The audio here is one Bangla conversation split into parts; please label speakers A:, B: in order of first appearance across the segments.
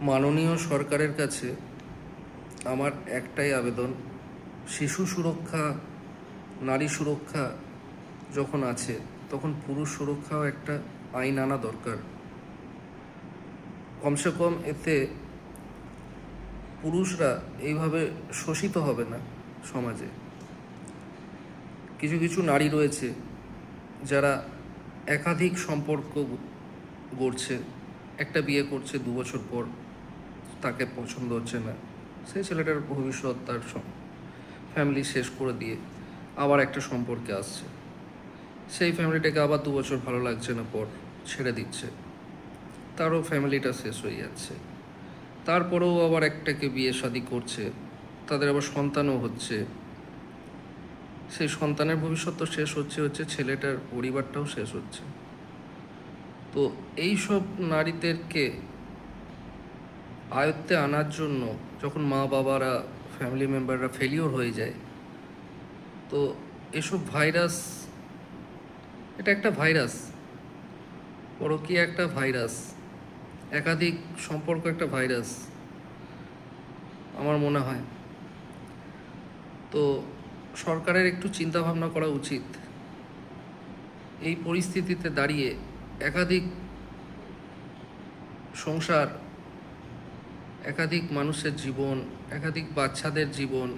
A: মাননীয় সরকারের কাছে আমার একটাই আবেদন, শিশু সুরক্ষা, নারী সুরক্ষা যখন আছে তখন পুরুষ সুরক্ষাও একটা আইন আনা দরকার। কমসে কম এতে পুরুষরা এইভাবে শোষিত হবে না সমাজে। কিছু কিছু নারী রয়েছে যারা একাধিক সম্পর্ক গড়ছে, একটা বিয়ে করছে, 2 বছর পর তাকে পছন্দ হচ্ছে না, সেই ছেলেটার ভবিষ্যৎ তার ফ্যামিলি শেষ করে দিয়ে আবার একটা সম্পর্কে আসছে, সেই ফ্যামিলিটাকে আবার 2 বছর ভালো লাগছে না পর ছেড়ে দিচ্ছে, তারও ফ্যামিলিটা শেষ হয়ে যাচ্ছে। তারপরেও আবার একটাকে বিয়ে শাদি করছে, তাদের আবার সন্তানও হচ্ছে, সেই সন্তানের ভবিষ্যৎ তো শেষ হচ্ছে হচ্ছে, ছেলেটার পরিবারটাও শেষ হচ্ছে। তো এই সব নারীদেরকে আয়ত্তে আনার জন্য যখন মা বাবারা, ফ্যামিলি মেম্বাররা ফেলিওর হয়ে যায়, তো এসব ভাইরাস, এটা একটা ভাইরাস, পরকীয়া একটা ভাইরাস, একাধিক সম্পর্ক একটা ভাইরাস আমার মনে হয়। তো সরকারের একটু চিন্তা ভাবনা করা উচিত এই পরিস্থিতিতে দাঁড়িয়ে। একাধিক সংসার, একাধিক মানুষের জীবন, একাধিক বাচ্চাদের জীবন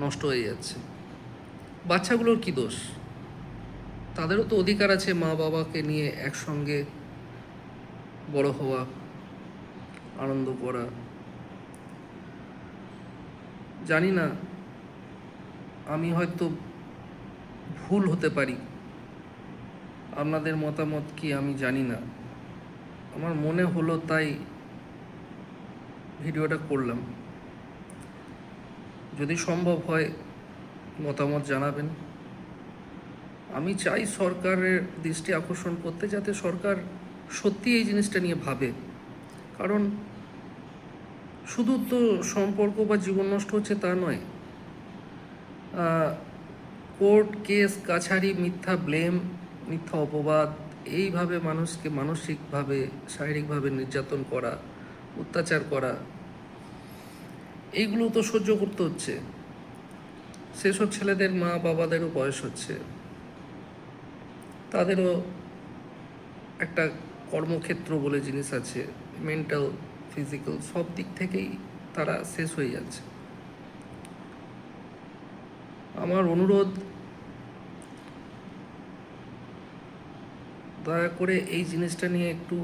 A: নষ্ট হয়ে যাচ্ছে। বাচ্চাগুলোর কি দোষ? তাদেরও তো অধিকার আছে মা বাবাকে নিয়ে একসঙ্গে বড় হওয়া, আনন্দ করা। জানি না, আমি হয়তো ভুল হতে পারি, আপনাদের মতামত কি আমি জানি না, আমার মনে হলো তাই ভিডিওটা করলাম। যদি সম্ভব হয় মতামত জানাবেন। আমি চাই সরকারের দৃষ্টি আকর্ষণ করতে, যাতে সরকার সত্যি এই জিনিসটা নিয়ে ভাবে। কারণ শুধু তো সম্পর্ক বা জীবন নষ্ট হচ্ছে তা নয়, কোর্ট কেস কাছারি, মিথ্যা ব্লেম, মিথ্যা অপবাদ, এইভাবে মানুষকে মানসিকভাবে, শারীরিকভাবে নির্যাতন করা, অত্যাচার করা, এইগুলো তো সহ্য করতে হচ্ছে। সেসব ছেলেদের মা বাবাদেরও বয়স হচ্ছে, তাদেরও একটা কর্মক্ষেত্র বলে জিনিস আছে, মেন্টাল, ফিজিক্যাল সব দিক থেকেই তারা শেষ হয়ে যাচ্ছে। আমার অনুরোধ, দয়া করে এই জিনিসটা নিয়ে একটু